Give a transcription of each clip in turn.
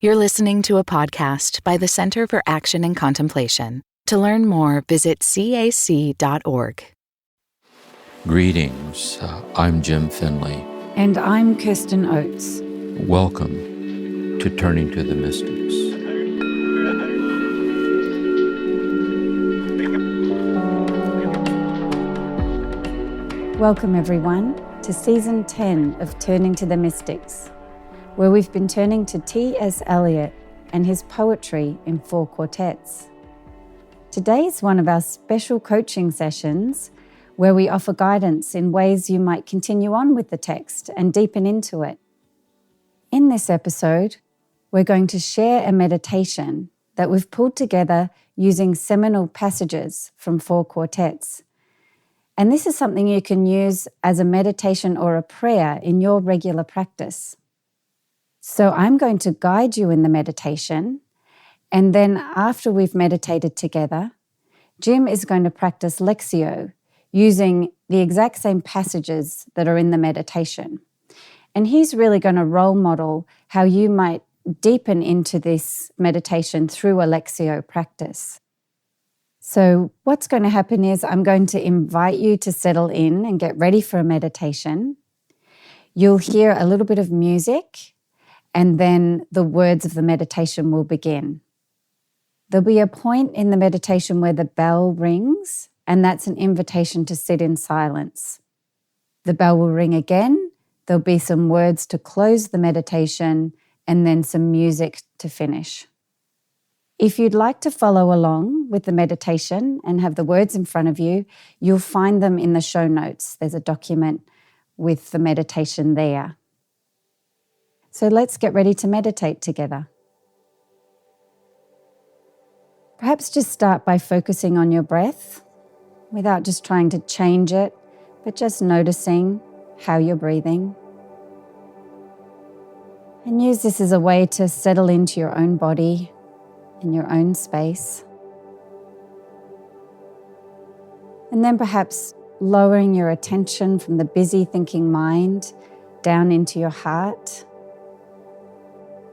You're listening to a podcast by the Center for Action and Contemplation. To learn more, visit cac.org. Greetings, I'm Jim Finley. And I'm Kirsten Oates. Welcome to Turning to the Mystics. Welcome everyone to Season 10 of Turning to the Mystics, where we've been turning to T.S. Eliot and his poetry in 4 quartets. Today is one of our special coaching sessions where we offer guidance in ways you might continue on with the text and deepen into it. In this episode, we're going to share a meditation that we've pulled together using seminal passages from 4 quartets. And this is something you can use as a meditation or a prayer in your regular practice. So I'm going to guide you in the meditation, and then after we've meditated together, Jim is going to practice Lectio using the exact same passages that are in the meditation. And he's really going to role model how you might deepen into this meditation through a Lectio practice. So what's going to happen is I'm going to invite you to settle in and get ready for a meditation. You'll hear a little bit of music, and then the words of the meditation will begin. There'll be a point in the meditation where the bell rings, and that's an invitation to sit in silence. The bell will ring again, there'll be some words to close the meditation, and then some music to finish. If you'd like to follow along with the meditation and have the words in front of you, you'll find them in the show notes. There's a document with the meditation there. So let's get ready to meditate together. Perhaps just start by focusing on your breath without just trying to change it, but just noticing how you're breathing. And use this as a way to settle into your own body in your own space. And then perhaps lowering your attention from the busy thinking mind down into your heart.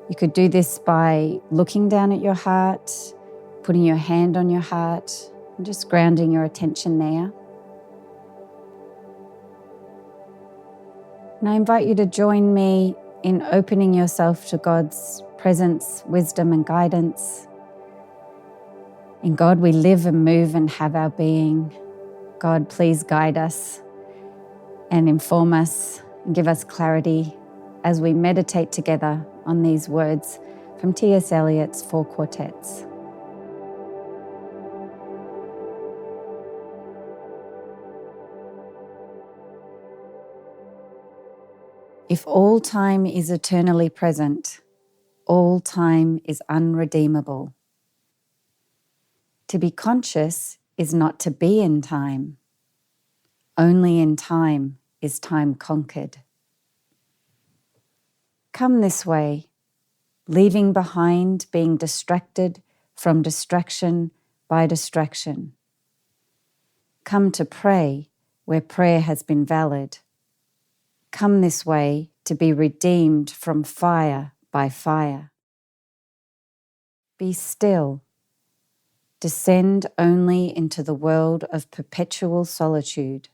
You could do this by looking down at your heart, putting your hand on your heart, and just grounding your attention there. And I invite you to join me in opening yourself to God's presence, wisdom, and guidance. In God we live and move and have our being. God, please guide us and inform us and give us clarity as we meditate together on these words from T.S. Eliot's 4 quartets. If all time is eternally present, all time is unredeemable. To be conscious is not to be in time. Only in time is time conquered. Come this way, leaving behind being distracted from distraction by distraction. Come to pray where prayer has been valid. Come this way to be redeemed from fire by fire. Be still. Descend only into the world of perpetual solitude.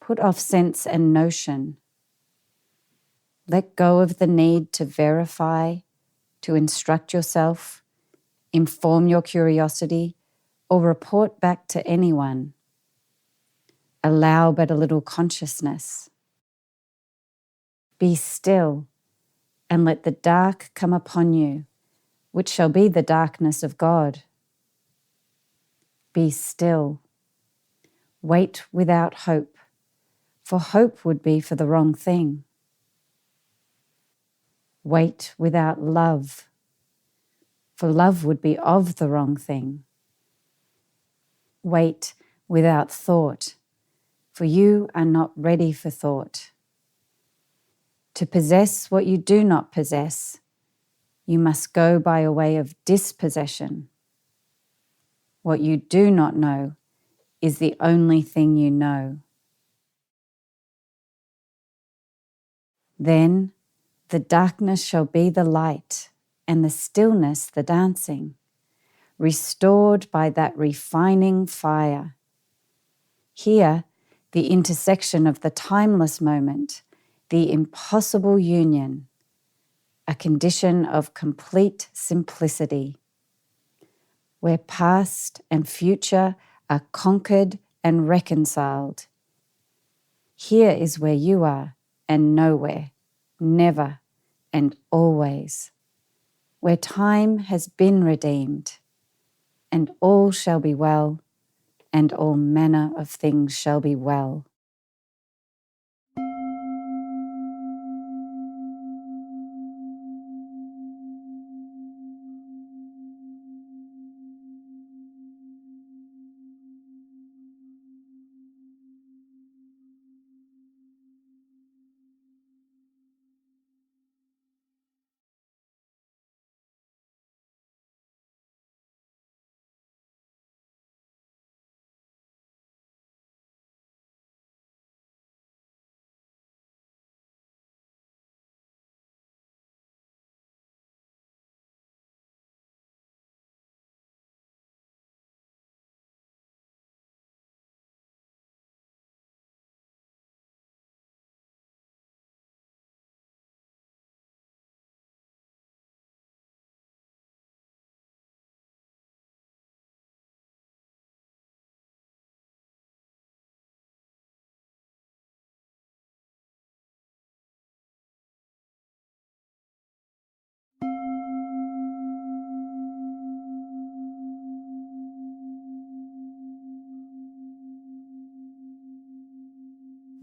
Put off sense and notion. Let go of the need to verify, to instruct yourself, inform your curiosity, or report back to anyone. Allow but a little consciousness. Be still and let the dark come upon you, which shall be the darkness of God. Be still. Wait without hope, for hope would be for the wrong thing. Wait without love, for love would be of the wrong thing. Wait without thought, for you are not ready for thought. To possess what you do not possess, you must go by a way of dispossession. What you do not know is the only thing you know. Then The darkness shall be the light, and the stillness the dancing, restored by that refining fire. Here, the intersection of the timeless moment, the impossible union, a condition of complete simplicity, where past and future are conquered and reconciled. Here is where you are, and nowhere, never and always, where time has been redeemed, and all shall be well, and all manner of things shall be well.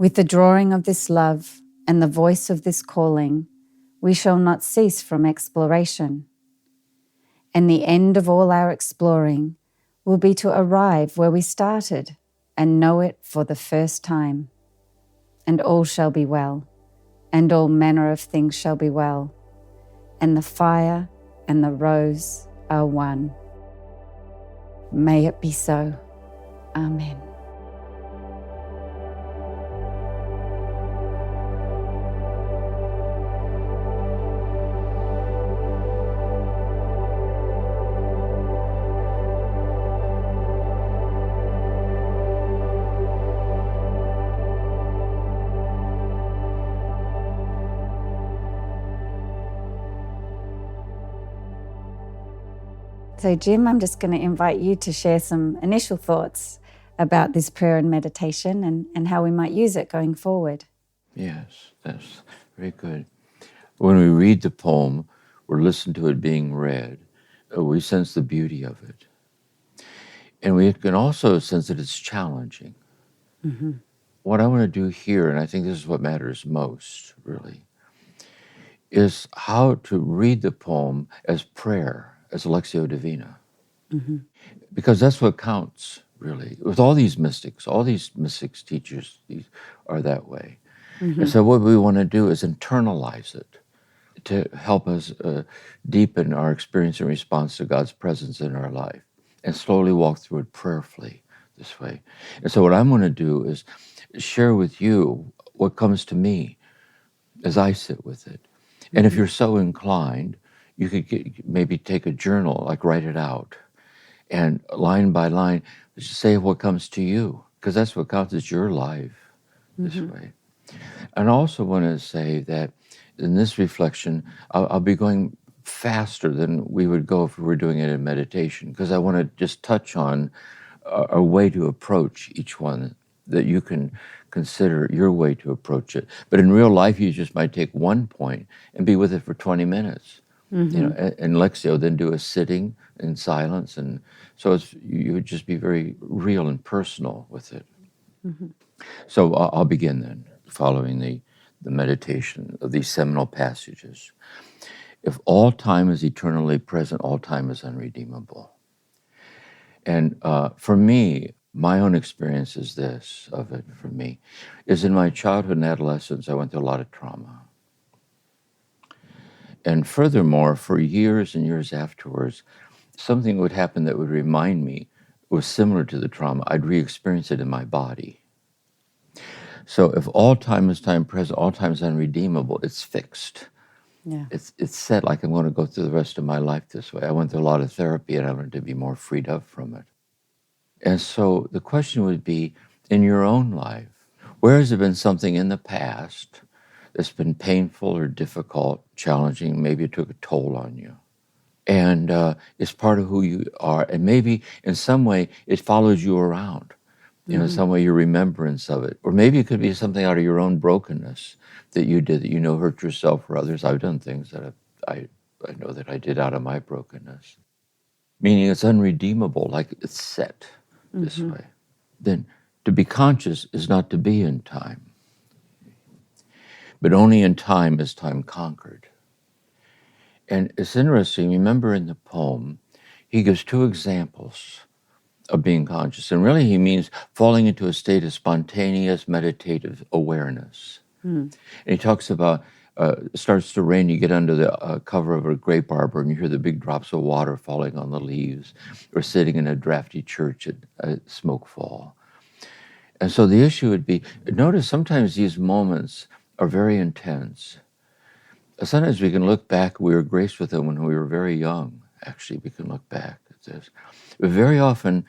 With the drawing of this love and the voice of this calling, we shall not cease from exploration. And the end of all our exploring will be to arrive where we started and know it for the first time. And all shall be well, and all manner of things shall be well, and the fire and the rose are one. May it be so. Amen. So Jim, I'm just going to invite you to share some initial thoughts about this prayer and meditation and how we might use it going forward. Yes, that's very good. When we read the poem or listen to it being read, we sense the beauty of it. And we can also sense that it's challenging. Mm-hmm. What I want to do here, and I think this is what matters most, really, is how to read the poem as prayer, as Lectio Divina. Mm-hmm. Because that's what counts, really. With all these mystics teachers are that way. Mm-hmm. And so what we want to do is internalize it to help us deepen our experience and response to God's presence in our life and slowly walk through it prayerfully this way. And so what I'm going to do is share with you what comes to me as I sit with it. And if you're so inclined, you could maybe take a journal, like write it out, and line by line, say what comes to you, because that's what counts as your life this way. And I also want to say that in this reflection, I'll be going faster than we would go if we were doing it in meditation, because I want to just touch on a way to approach each one that you can consider your way to approach it. But in real life, you just might take one point and be with it for 20 minutes. Mm-hmm. You know, and Lectio, then do a sitting in silence, and so you would just be very real and personal with it. Mm-hmm. So I'll begin then, following the meditation of these seminal passages. If all time is eternally present, all time is unredeemable. And for me, my own experience is this of it. For me, is in my childhood and adolescence, I went through a lot of trauma. And furthermore, for years and years afterwards, something would happen that would remind me was similar to the trauma. I'd re-experience it in my body. So if all time is time present, all time is unredeemable, it's fixed. Yeah. It's set like I'm going to go through the rest of my life this way. I went through a lot of therapy and I wanted to be more freed up from it. And so the question would be, in your own life, where has there been something in the past that's been painful or difficult, challenging, maybe it took a toll on you? And it's part of who you are. And maybe in some way it follows you around. Some way your remembrance of it. Or maybe it could be something out of your own brokenness that you did that hurt yourself or others. I've done things that I know that I did out of my brokenness. Meaning it's unredeemable, like it's set this way. Then to be conscious is not to be in time. But only in time is time conquered. And it's interesting, remember in the poem, he gives two examples of being conscious. And really he means falling into a state of spontaneous meditative awareness. And he talks about, it starts to rain, you get under the cover of a grape arbor and you hear the big drops of water falling on the leaves, or sitting in a drafty church at smoke fall. And so the issue would be, notice sometimes these moments are very intense. Sometimes we can look back, we were graced with them when we were very young. Actually, we can look back at this. But very often,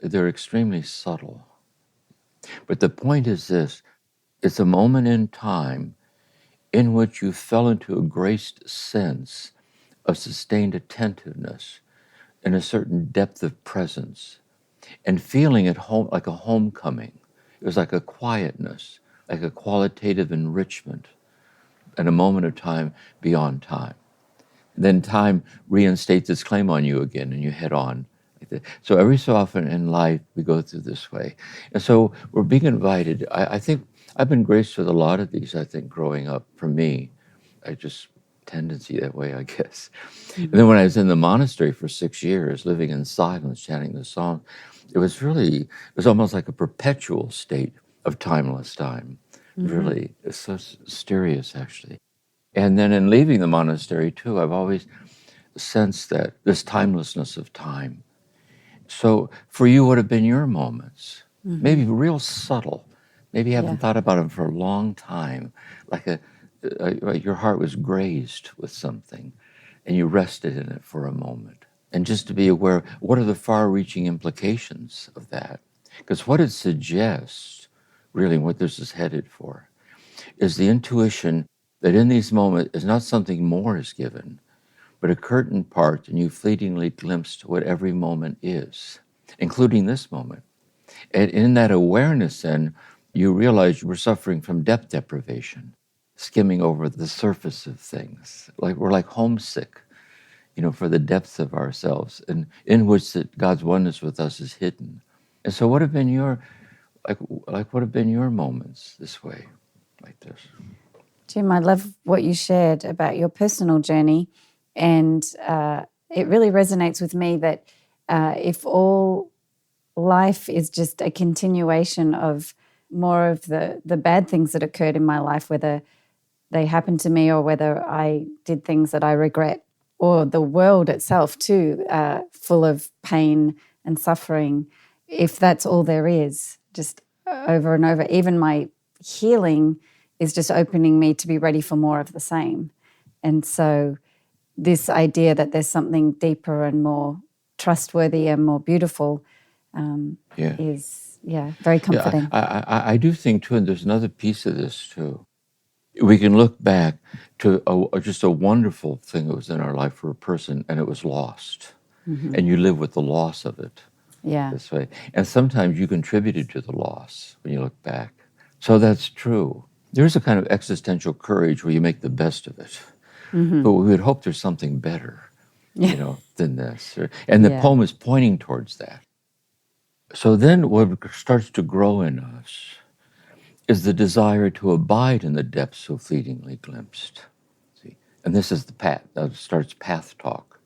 they're extremely subtle. But the point is this, it's a moment in time in which you fell into a graced sense of sustained attentiveness and a certain depth of presence and feeling at home like a homecoming. It was like a quietness, like a qualitative enrichment and a moment of time beyond time. Then time reinstates its claim on you again and you head on. So every so often in life, we go through this way. And so we're being invited. I think I've been graced with a lot of these, I think, growing up. For me, I just tendency that way, I guess. And then when I was in the monastery for 6 years, living in silence, chanting the song, it was almost like a perpetual state of timeless time. Really, it's so mysterious, actually. And then in leaving the monastery, too, I've always sensed that this timelessness of time. So for you, what have been your moments? Maybe real subtle. Maybe you haven't thought about them for a long time, like your heart was grazed with something and you rested in it for a moment. And just to be aware, what are the far-reaching implications of that? Because what it suggests, really what this is headed for, is the intuition that in these moments is not something more is given, but a curtain part and you fleetingly glimpsed what every moment is, including this moment. And in that awareness then, you realize you were suffering from depth deprivation, skimming over the surface of things. Like we're like homesick, for the depths of ourselves, and in which that God's oneness with us is hidden. And so what have been your moments this way, like this? Jim, I love what you shared about your personal journey, and it really resonates with me that if all life is just a continuation of more of the bad things that occurred in my life, whether they happened to me or whether I did things that I regret, or the world itself too, full of pain and suffering, if that's all there is, just over and over, even my healing is just opening me to be ready for more of the same. And so this idea that there's something deeper and more trustworthy and more beautiful is very comforting. I do think too, and there's another piece of this too. We can look back to just a wonderful thing that was in our life for a person and it was lost. And you live with the loss of it this way. And sometimes you contributed to the loss when you look back. So that's true. There's a kind of existential courage where you make the best of it. But we would hope there's something better, than this. And the poem is pointing towards that. So then what starts to grow in us is the desire to abide in the depths so fleetingly glimpsed. See? And this is the path, that starts path talk.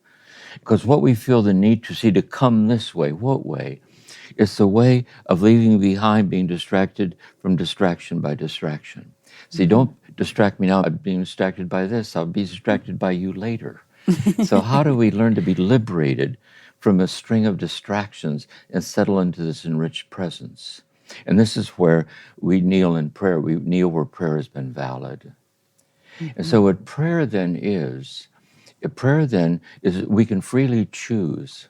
Because what we feel the need to see to come this way, what way? It's the way of leaving behind being distracted from distraction by distraction. See, don't distract me now. I'm being distracted by this. I'll be distracted by you later. So how do we learn to be liberated from a string of distractions and settle into this enriched presence? And this is where we kneel in prayer. We kneel where prayer has been valid. And so what prayer then is we can freely choose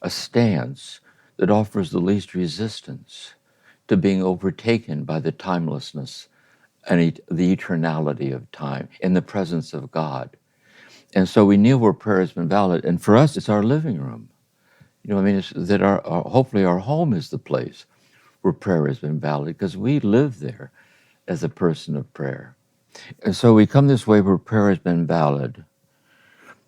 a stance that offers the least resistance to being overtaken by the timelessness and the eternality of time in the presence of God. And so we kneel where prayer has been valid. And for us, it's our living room. It's that hopefully our home is the place where prayer has been valid, because we live there as a person of prayer. And so we come this way where prayer has been valid.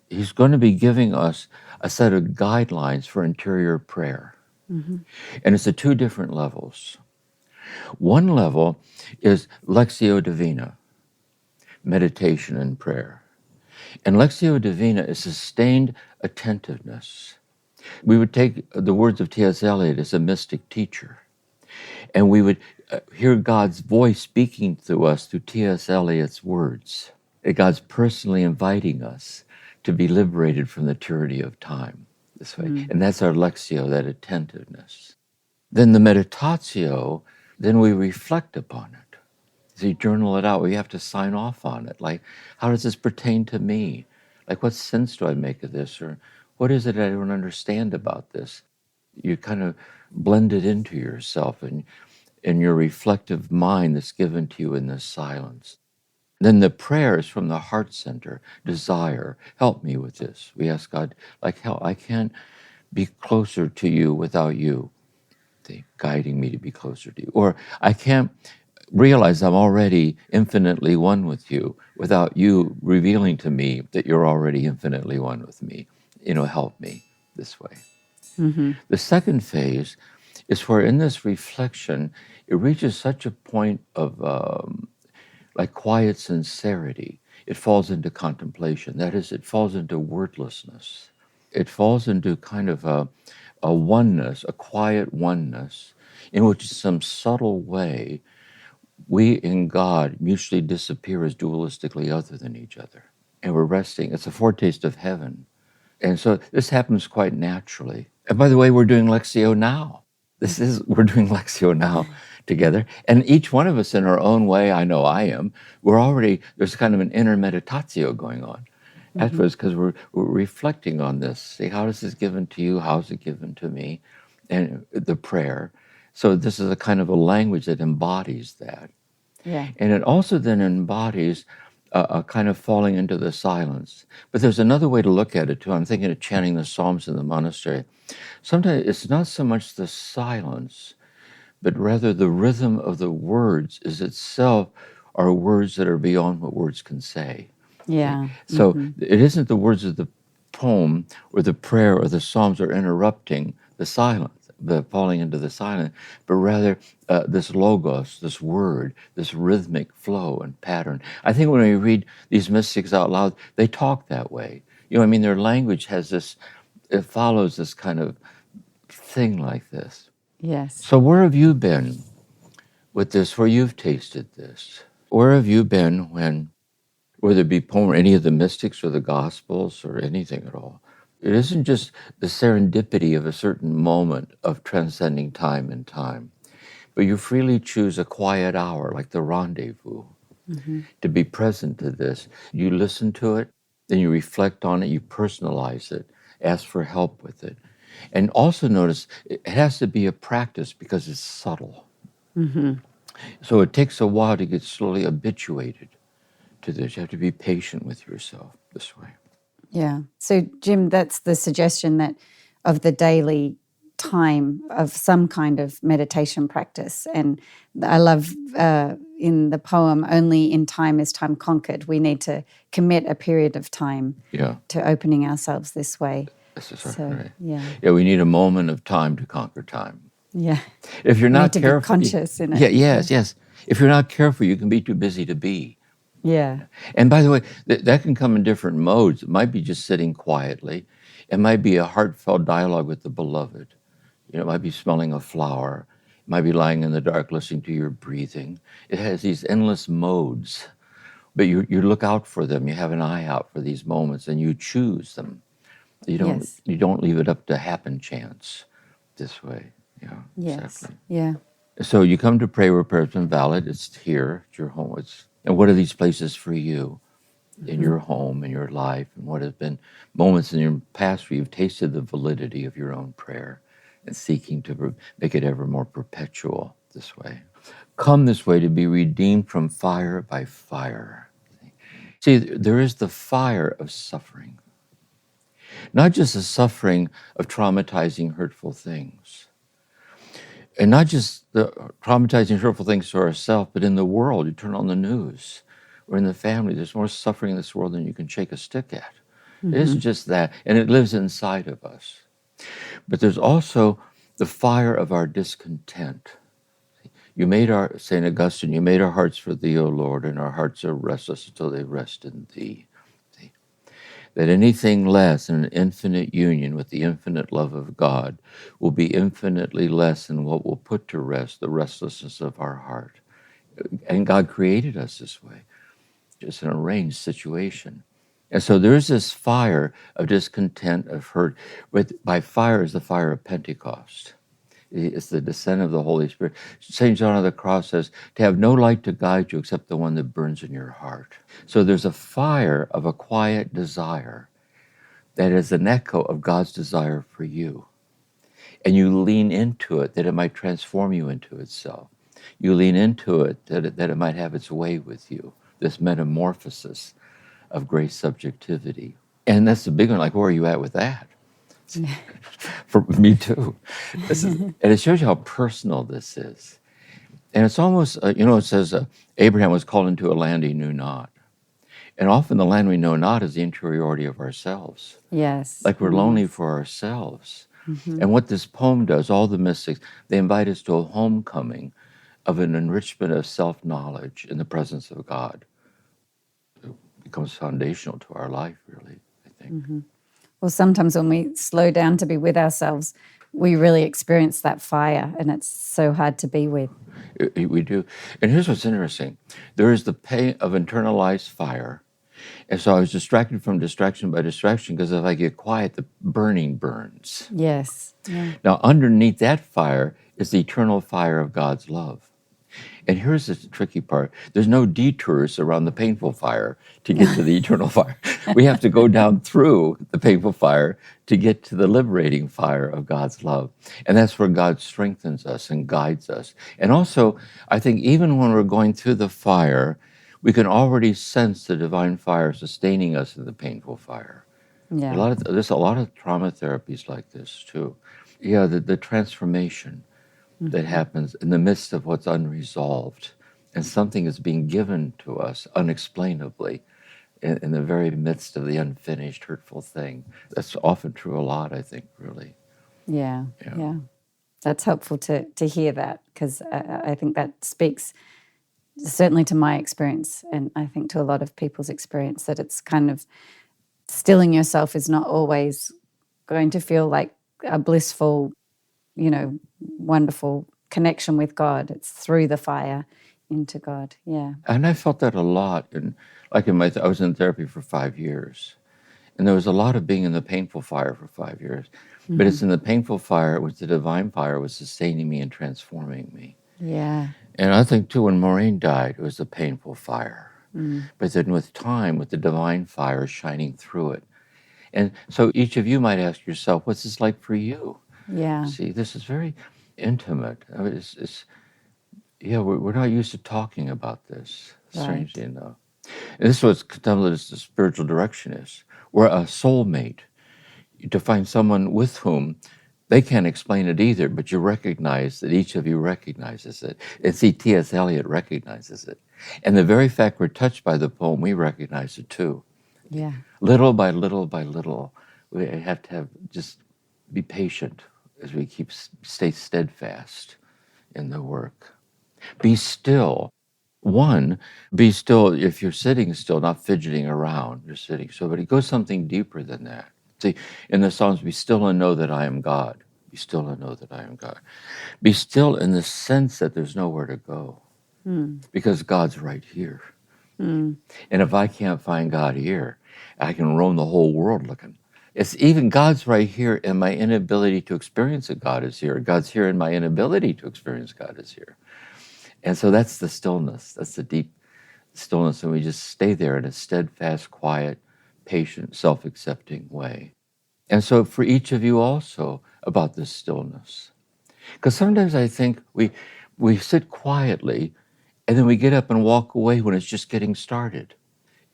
He's going to be giving us a set of guidelines for interior prayer. And it's at two different levels. One level is Lectio Divina, meditation and prayer. And Lectio Divina is sustained attentiveness. We would take the words of T.S. Eliot as a mystic teacher, and we would hear God's voice speaking to us through T.S. Eliot's words. God's personally inviting us to be liberated from the tyranny of time this way. And that's our Lectio, that attentiveness. Then the meditatio, then we reflect upon it. So you journal it out. We have to sign off on it. Like, how does this pertain to me? Like, what sense do I make of this? Or what is it I don't understand about this? You kind of blend it into yourself and in your reflective mind that's given to you in this silence. Then the prayers from the heart center, desire, help me with this. We ask God, like, help, I can't be closer to you without you guiding me to be closer to you. Or I can't realize I'm already infinitely one with you without you revealing to me that you're already infinitely one with me. Help me this way. The second phase is where in this reflection, it reaches such a point of like quiet sincerity. It falls into contemplation. That is, it falls into wordlessness. It falls into kind of a oneness, a quiet oneness, in which in some subtle way, we in God mutually disappear as dualistically other than each other. And we're resting. It's a foretaste of heaven. And so this happens quite naturally. And by the way, we're doing Lectio now. We're doing Lectio now together. And each one of us in our own way, I know I am, there's kind of an inner meditatio going on afterwards, because we're reflecting on this. See, how is this given to you? How's it given to me? And the prayer. So this is a kind of a language that embodies that. Yeah. And it also then embodies a kind of falling into the silence. But there's another way to look at it too. I'm thinking of chanting the Psalms in the monastery. Sometimes it's not so much the silence, but rather the rhythm of the words is itself are words that are beyond what words can say. Yeah. So it isn't the words of the poem or the prayer or the Psalms are interrupting the silence, the falling into the silence, but rather this logos, this word, this rhythmic flow and pattern. I think when we read these mystics out loud, they talk that way. Their language has this, it follows this kind of thing like this. Yes. So where have you been with this, where you've tasted this? Where have you been when, whether it be poem or any of the mystics or the Gospels or anything at all, it isn't just the serendipity of a certain moment of transcending time and time, but you freely choose a quiet hour, like the rendezvous, to be present to this. You listen to it, then you reflect on it, you personalize it, ask for help with it. And also notice, it has to be a practice because it's subtle. So it takes a while to get slowly habituated to this. You have to be patient with yourself this way. Yeah. So, Jim, that's the suggestion that of the daily time of some kind of meditation practice. And I love in the poem, only in time is time conquered. We need to commit a period of time to opening ourselves this way. Right. Yeah, we need a moment of time to conquer time. Yeah. If you're not need careful, to be conscious in it. Yes. If you're not careful, you can be too busy to be. Yeah. And by the way, that can come in different modes. It might be just sitting quietly. It might be a heartfelt dialogue with the beloved. It might be smelling a flower. It might be lying in the dark listening to your breathing. It has these endless modes, but you look out for them. You have an eye out for these moments, and you choose them. You don't leave it up to happen chance this way. Yeah, Yes. Exactly. Yeah. So you come to pray where prayer has been valid. It's here, it's your home. And what are these places for you? in your home, in your life, and what have been moments in your past where you've tasted the validity of your own prayer and seeking to make it ever more perpetual this way. Come this way to be redeemed from fire by fire. See, there is the fire of suffering, not just the suffering of traumatizing, hurtful things, and not just the traumatizing, hurtful things to ourselves, but in the world. You turn on the news or in the family, there's more suffering in this world than you can shake a stick at. It isn't just that, and it lives inside of us. But there's also the fire of our discontent. You made St. Augustine, you made our hearts for thee, O Lord, and our hearts are restless until they rest in thee. See? That anything less than an infinite union with the infinite love of God will be infinitely less than what will put to rest the restlessness of our heart. And God created us this way, just an arranged situation. And so there's this fire of discontent, of hurt, but by fire is the fire of Pentecost. It's the descent of the Holy Spirit. St. John of the Cross says, to have no light to guide you except the one that burns in your heart. So there's a fire of a quiet desire that is an echo of God's desire for you. And you lean into it that it might transform you into itself. You lean into it that it might have its way with you, this metamorphosis of grace subjectivity. And that's the big one, like, where are you at with that? For me too. And it shows you how personal this is. And it's almost, it says Abraham was called into a land he knew not. And often the land we know not is the interiority of ourselves. Yes. Like we're lonely for ourselves. And what this poem does, all the mystics, they invite us to a homecoming of an enrichment of self-knowledge in the presence of God. It becomes foundational to our life, really, I think. Well, sometimes when we slow down to be with ourselves, we really experience that fire, and it's so hard to be with. We do. And here's what's interesting. There is the pain of internalized fire. And so I was distracted from distraction by distraction, because if I get quiet, the burning burns. Yes. Yeah. Now, underneath that fire is the eternal fire of God's love. And here's the tricky part. There's no detours around the painful fire to get to the eternal fire. We have to go down through the painful fire to get to the liberating fire of God's love. And that's where God strengthens us and guides us. And also, I think even when we're going through the fire, we can already sense the divine fire sustaining us in the painful fire. Yeah. There's a lot of trauma therapies like this too. Yeah, the transformation that happens in the midst of what's unresolved, and something is being given to us unexplainably in the very midst of the unfinished, hurtful thing. That's often true a lot, I think, really. Yeah. That's helpful to hear that, because I think that speaks certainly to my experience, and I think to a lot of people's experience, that it's kind of stilling yourself is not always going to feel like a blissful, wonderful connection with God. It's through the fire into God. Yeah. And I felt that a lot. I was in therapy for 5 years, and there was a lot of being in the painful fire for 5 years. But it's in the painful fire, which the divine fire was sustaining me and transforming me. Yeah. And I think too, when Maureen died, it was the painful fire. But then with time, with the divine fire shining through it. And so each of you might ask yourself, what's this like for you? Yeah. See, this is very intimate. I mean, we're not used to talking about this, strangely enough. And this is what the spiritual direction is. We're a soulmate, to find someone with whom they can't explain it either, but you recognize that each of you recognizes it. And see, T.S. Eliot recognizes it. And the very fact we're touched by the poem, we recognize it too. Yeah. Little by little by little, we have to just be patient as we stay steadfast in the work. Be still. Be still if you're sitting still, not fidgeting around, you're sitting still. But it goes something deeper than that. See, in the Psalms, be still and know that I am God. Be still and know that I am God. Be still in the sense that there's nowhere to go, because God's right here. And if I can't find God here, I can roam the whole world looking. It's even God's right here, and my inability to experience that God is here. God's here, and my inability to experience God is here. And so that's the stillness. That's the deep stillness, and we just stay there in a steadfast, quiet, patient, self-accepting way. And so for each of you also about this stillness. Because sometimes I think we sit quietly and then we get up and walk away when it's just getting started.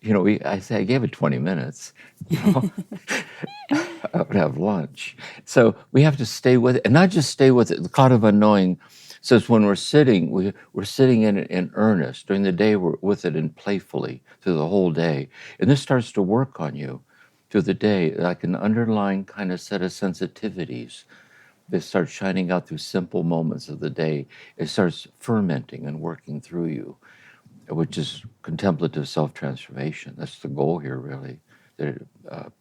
I say I gave it 20 minutes. I would have lunch. So we have to stay with it, and not just stay with it. The cloud of unknowing says when we're sitting, we're sitting in it in earnest. During the day, we're with it and playfully through the whole day. And this starts to work on you through the day, like an underlying kind of set of sensitivities that start shining out through simple moments of the day. It starts fermenting and working through you, which is contemplative self-transformation. That's the goal here, really, that it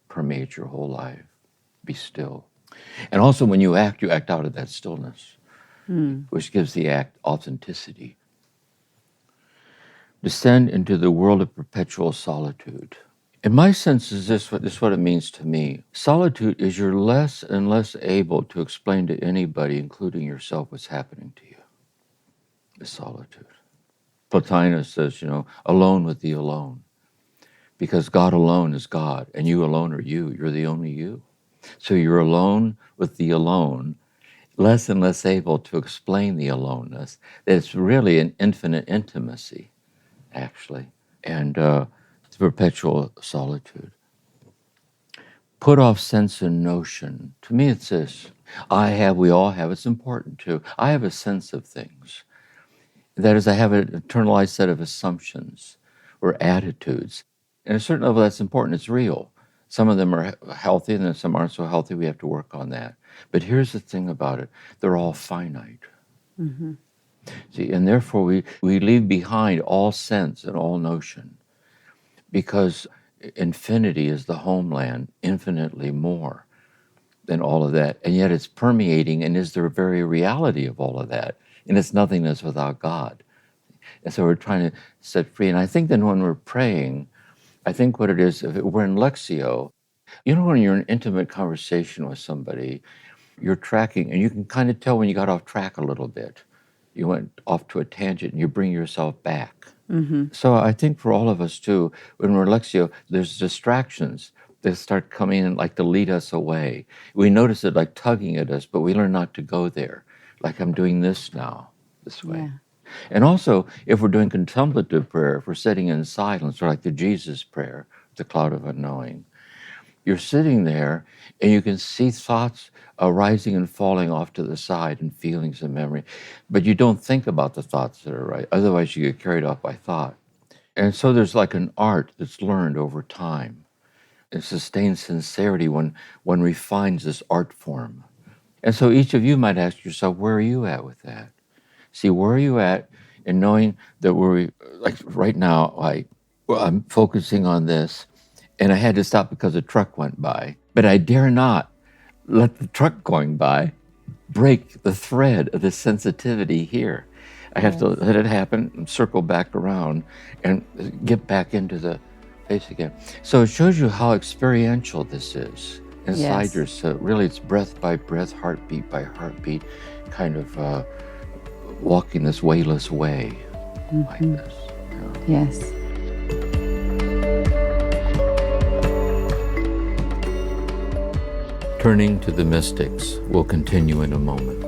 permeates your whole life. Be still. And also when you act out of that stillness, which gives the act authenticity. Descend into the world of perpetual solitude. In my sense, this is what it means to me. Solitude is you're less and less able to explain to anybody, including yourself, what's happening to you. The solitude. Plotinus says, alone with the alone. Because God alone is God, and you alone are you. You're the only you. So you're alone with the alone, less and less able to explain the aloneness. It's really an infinite intimacy, actually, and perpetual solitude. Put off sense and notion. To me, it's this. We all have, it's important too. I have a sense of things. That is, I have an internalized set of assumptions or attitudes. And at a certain level, that's important. It's real. Some of them are healthy, and then some aren't so healthy. We have to work on that. But here's the thing about it. They're all finite. Mm-hmm. See, and therefore we leave behind all sense and all notion, because infinity is the homeland, infinitely more than all of that. And yet it's permeating and is the very reality of all of that. And it's nothingness without God. And so we're trying to set free. And I think then when we're praying, I think what it is, if we're in Lectio, when you're in intimate conversation with somebody, you're tracking, and you can kind of tell when you got off track a little bit. You went off to a tangent, and you bring yourself back. Mm-hmm. So I think for all of us too, when we're in Lectio, there's distractions that start coming in like to lead us away. We notice it like tugging at us, but we learn not to go there. Like I'm doing this now, this way. Yeah. And also, if we're doing contemplative prayer, if we're sitting in silence, or like the Jesus prayer, the cloud of unknowing, you're sitting there and you can see thoughts arising and falling off to the side and feelings and memory, but you don't think about the thoughts that are right. Otherwise, you get carried off by thought. And so there's like an art that's learned over time. It sustains sincerity when one refines this art form. And so each of you might ask yourself, where are you at with that? See, where are you at in knowing that like right now, I'm focusing on this, and I had to stop because a truck went by. But I dare not let the truck going by break the thread of the sensitivity here. I have to let it happen and circle back around and get back into the face again. So it shows you how experiential this is inside yourself. Really, it's breath by breath, heartbeat by heartbeat, kind of walking this wayless way like this. Yes. Turning to the mystics will continue in a moment.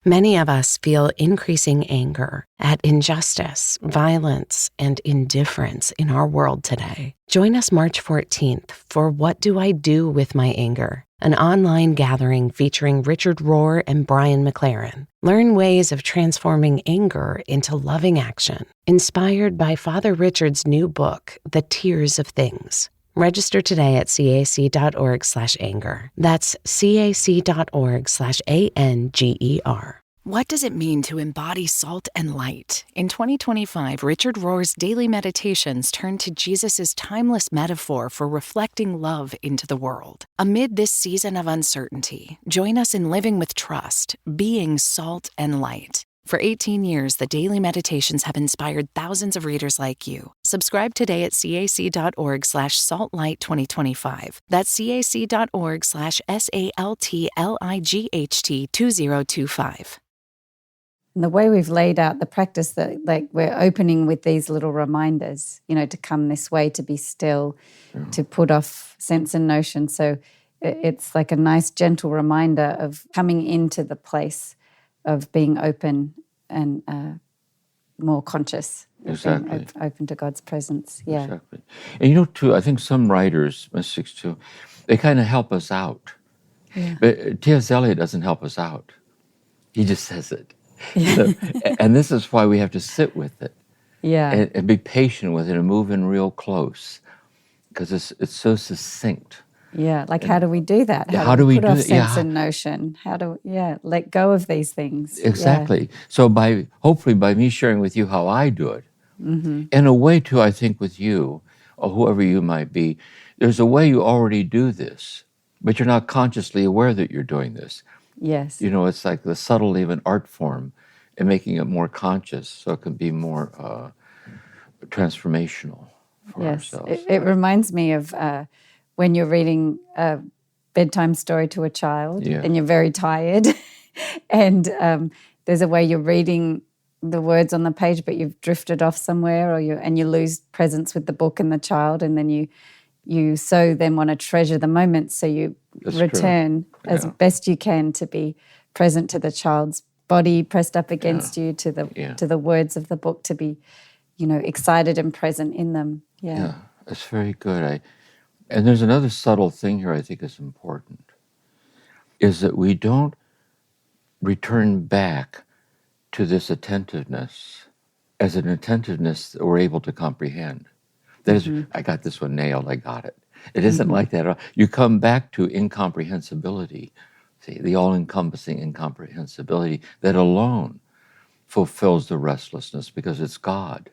Many of us feel increasing anger at injustice, violence, and indifference in our world today. Join us March 14th for What Do I Do With My Anger? An online gathering featuring Richard Rohr and Brian McLaren. Learn ways of transforming anger into loving action. Inspired by Father Richard's new book, The Tears of Things. Register today at cac.org/anger. That's cac.org/ANGER. What does it mean to embody salt and light? In 2025, Richard Rohr's daily meditations turn to Jesus' timeless metaphor for reflecting love into the world. Amid this season of uncertainty, join us in living with trust, being salt and light. For 18 years, the daily meditations have inspired thousands of readers like you. Subscribe today at cac.org/saltlight2025. That's cac.org/SALTLIGHT2025. And the way we've laid out the practice, that like we're opening with these little reminders, to come this way, to be still, to put off sense and notion. So it's like a nice gentle reminder of coming into the place of being open and more conscious. Exactly. Being open to God's presence. Yeah. Exactly. And too, I think some writers, mystics too, they kind of help us out. Yeah. But T.S. Eliot doesn't help us out. He just says it. Yeah. So, and this is why we have to sit with it. Yeah. And be patient with it and move in real close, because it's so succinct. Yeah, like how do we do that? How do we put do off it? sense Yeah. and notion? How do let go of these things? Exactly. So hopefully by me sharing with you how I do it, in a way too, I think with you, or whoever you might be, there's a way you already do this, but you're not consciously aware that you're doing this. Yes. It's like the subtlety of an art form and making it more conscious so it can be more transformational for ourselves. It reminds me of when you're reading a bedtime story to a child and you're very tired and there's a way you're reading the words on the page but you've drifted off somewhere and you lose presence with the book and the child, and then you so then want to treasure the moment, so you return as best you can to be present to the child's body pressed up against you, to the words of the book, to be excited and present in them. Yeah, that's very good. And there's another subtle thing here I think is important, is that we don't return back to this attentiveness as an attentiveness that we're able to comprehend. That is, I got this one nailed, I got it. It isn't like that at all. You come back to incomprehensibility, see, the all-encompassing incomprehensibility that alone fulfills the restlessness because it's God.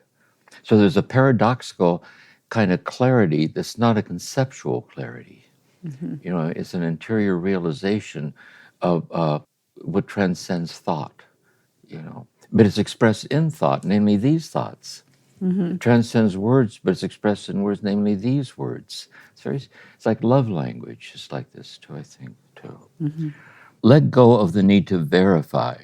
So there's a paradoxical kind of clarity that's not a conceptual clarity. It's an interior realization of what transcends thought, But it's expressed in thought, namely these thoughts. It transcends words, but it's expressed in words, namely these words. It's like love language. It's like this too, I think, too. Let go of the need to verify.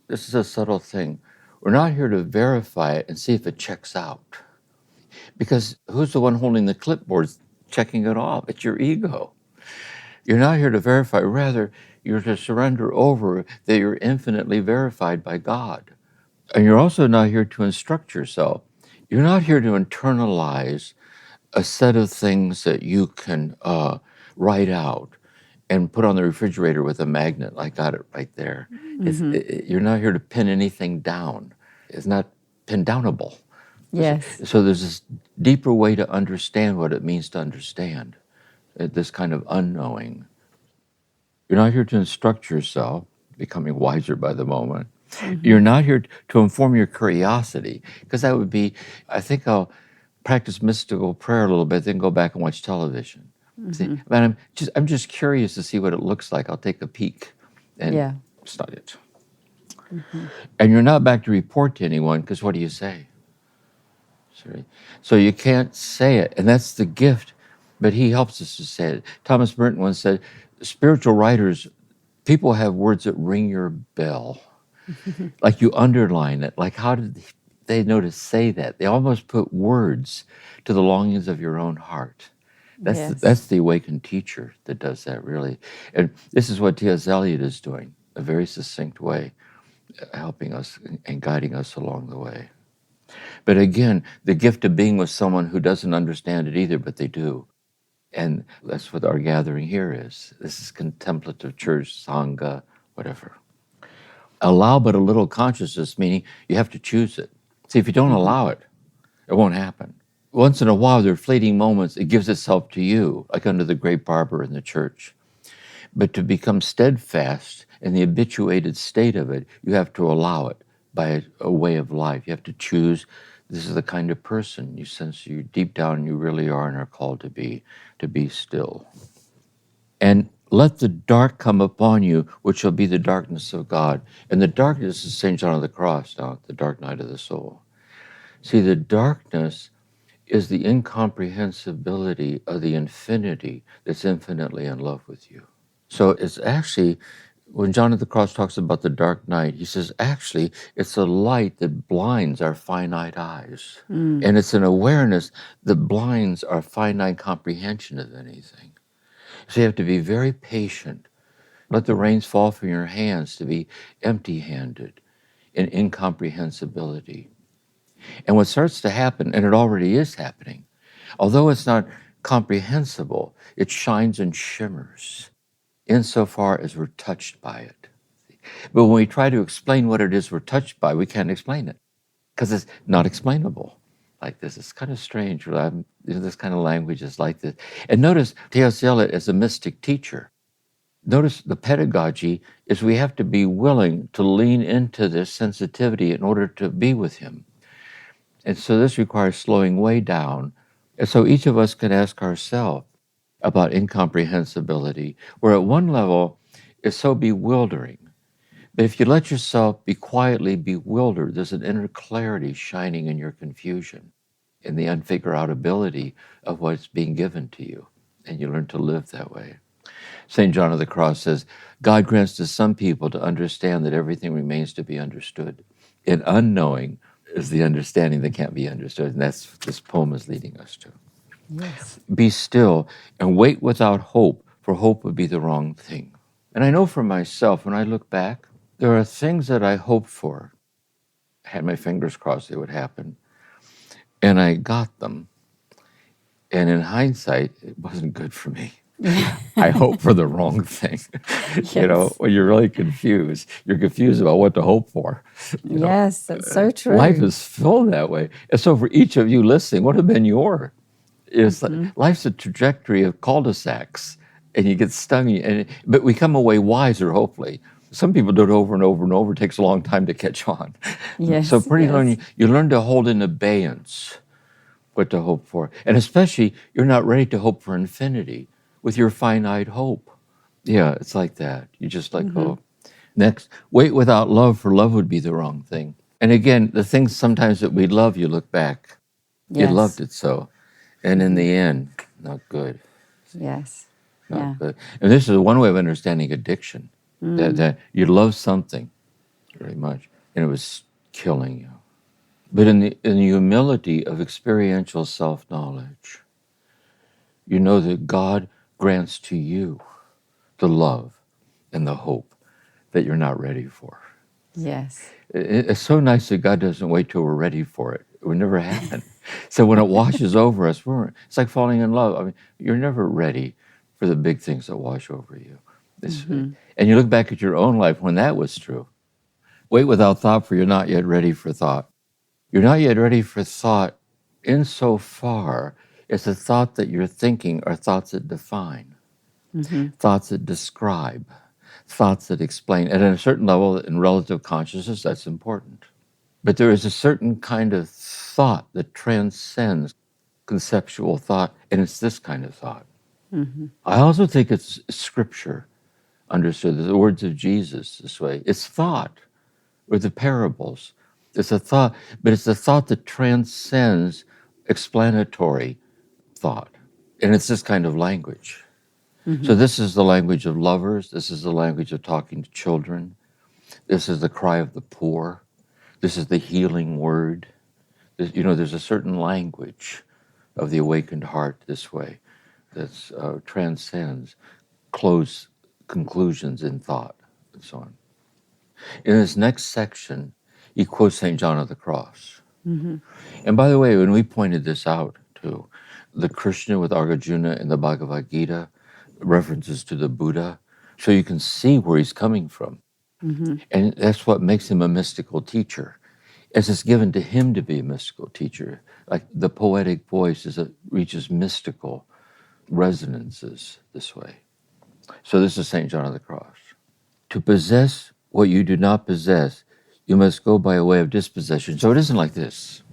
This is a subtle thing. We're not here to verify it and see if it checks out. Because who's the one holding the clipboard checking it off? It's your ego. You're not here to verify. Rather, you're to surrender over that you're infinitely verified by God. And you're also not here to instruct yourself. You're not here to internalize a set of things that you can write out and put on the refrigerator with a magnet. I got it right there. You're not here to pin anything down. It's not pin downable. Yes. So there's this deeper way to understand what it means to understand, this kind of unknowing. You're not here to instruct yourself, becoming wiser by the moment. You're not here to inform your curiosity, because that would be, I think I'll practice mystical prayer a little bit, then go back and watch television. See, but I'm just curious to see what it looks like. I'll take a peek and study it. And you're not back to report to anyone, because what do you say? Sorry. So you can't say it, and that's the gift, but he helps us to say it. Thomas Merton once said, spiritual writers, people have words that ring your bell. Like you underline it. Like how did they know to say that? They almost put words to the longings of your own heart. That's the awakened teacher that does that, really. And this is what T.S. Eliot is doing, a very succinct way, helping us and guiding us along the way. But again, the gift of being with someone who doesn't understand it either, but they do. And that's what our gathering here is. This is contemplative church, Sangha, whatever. Allow but a little consciousness, meaning you have to choose it. See, if you don't allow it, it won't happen. Once in a while, there are fleeting moments, it gives itself to you, like under the great barber in the church. But to become steadfast in the habituated state of it, you have to allow it by a way of life. You have to choose, this is the kind of person you sense you deep down you really are and are called to be still. And let the dark come upon you, which shall be the darkness of God. And the darkness is St. John of the Cross, now, the dark night of the soul. See, the darkness is the incomprehensibility of the infinity that's infinitely in love with you. So it's actually, when John of the Cross talks about the dark night, he says, actually, it's a light that blinds our finite eyes. And it's an awareness that blinds our finite comprehension of anything. So you have to be very patient. Let the rains fall from your hands to be empty-handed in incomprehensibility. And what starts to happen, and it already is happening, although it's not comprehensible, it shines and shimmers insofar as we're touched by it. But when we try to explain what it is we're touched by, we can't explain it because it's not explainable. Like this, it's kind of strange. This kind of language is like this. And notice T.S. Eliot is a mystic teacher. Notice the pedagogy is we have to be willing to lean into this sensitivity in order to be with him. And so this requires slowing way down. And so each of us can ask ourselves about incomprehensibility, where at one level it's so bewildering. But if you let yourself be quietly bewildered, there's an inner clarity shining in your confusion, in the unfigureoutability of what's being given to you. And you learn to live that way. St. John of the Cross says, God grants to some people to understand that everything remains to be understood. And unknowing is the understanding that can't be understood. And that's what this poem is leading us to. Yes. Be still and wait without hope, for hope would be the wrong thing. And I know for myself, when I look back, there are things that I hoped for. I had my fingers crossed they would happen. And I got them. And in hindsight, it wasn't good for me. I hope for the wrong thing. Yes. You know, when you're really confused, you're confused about what to hope for. Yes, that's so true. Life is filled that way. And so for each of you listening, what have been your? Life's a trajectory of cul-de-sacs, and you get stung. But we come away wiser, hopefully. Some people do it over and over and over. It takes a long time to catch on. Yes, So pretty soon you learn to hold in abeyance what to hope for. And especially, you're not ready to hope for infinity with your finite hope. Yeah, it's like that. You just let go. Next, wait without love, for love would be the wrong thing. And again, the things sometimes that we love, you look back. Yes. You loved it so. And in the end, not good. Yes. Not good. And this is one way of understanding addiction, that you love something very much, and it was killing you. But in the humility of experiential self-knowledge, you know that God grants to you the love and the hope that you're not ready for. Yes. It's so nice that God doesn't wait till we're ready for it. It would never happen. So when it washes over us, it's like falling in love. I mean, you're never ready for the big things that wash over you. And you look back at your own life when that was true. Wait without thought, for you're not yet ready for thought. You're not yet ready for thought insofar as the thought that you're thinking are thoughts that define, thoughts that describe, thoughts that explain. And at a certain level in relative consciousness, that's important. But there is a certain kind of thought that transcends conceptual thought, and it's this kind of thought. I also think it's scripture understood, the words of Jesus this way. It's thought, or the parables. It's a thought, but it's a thought that transcends explanatory thought. And it's this kind of language. So this is the language of lovers. This is the language of talking to children. This is the cry of the poor. This is the healing word. There's a certain language of the awakened heart this way that transcends close conclusions in thought and so on. In this next section, he quotes St. John of the Cross. And by the way, when we pointed this out too, the Krishna with Arjuna in the Bhagavad Gita, references to the Buddha, so you can see where he's coming from. And that's what makes him a mystical teacher, as it's given to him to be a mystical teacher. Like the poetic voice reaches mystical resonances this way. So this is St. John of the Cross. To possess what you do not possess, you must go by a way of dispossession. So it isn't like this.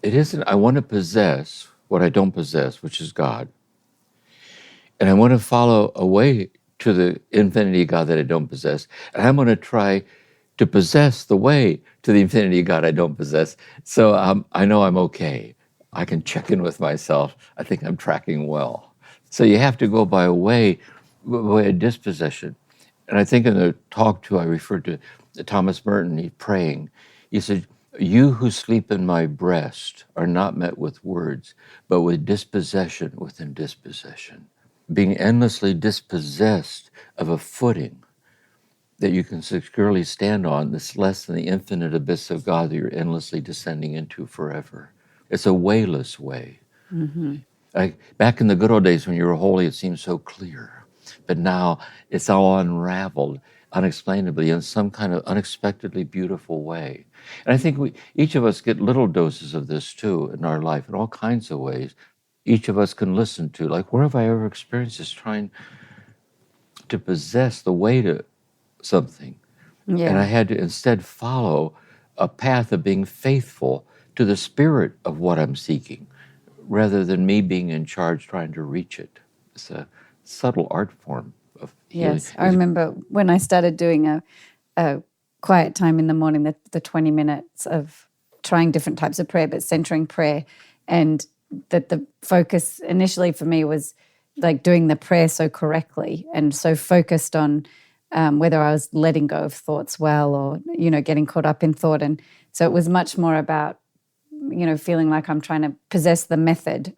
It isn't, I want to possess what I don't possess, which is God. And I want to follow a way to the infinity of God that I don't possess. And I'm going to try to possess the way to the infinity of God I don't possess. So I know I'm okay. I can check in with myself. I think I'm tracking well. So you have to go by a way of dispossession. And I think in the talk too, I referred to Thomas Merton, he's praying. He said, "You who sleep in my breast are not met with words, but with dispossession within dispossession." Being endlessly dispossessed of a footing that you can securely stand on that's less than the infinite abyss of God that you're endlessly descending into forever. It's a wayless way. Mm-hmm. Like back in the good old days when you were holy, it seemed so clear. But now it's all unraveled unexplainably in some kind of unexpectedly beautiful way. And I think each of us get little doses of this too in our life in all kinds of ways. Each of us can listen to, like, where have I ever experienced this trying to possess the way to something? Yeah. And I had to instead follow a path of being faithful to the spirit of what I'm seeking, rather than me being in charge trying to reach it. It's a subtle art form of healing. Yes, I remember when I started doing a quiet time in the morning, the 20 minutes of trying different types of prayer, but centering prayer, and that the focus initially for me was like doing the prayer so correctly and so focused on whether I was letting go of thoughts well or, getting caught up in thought. And so it was much more about, feeling like I'm trying to possess the method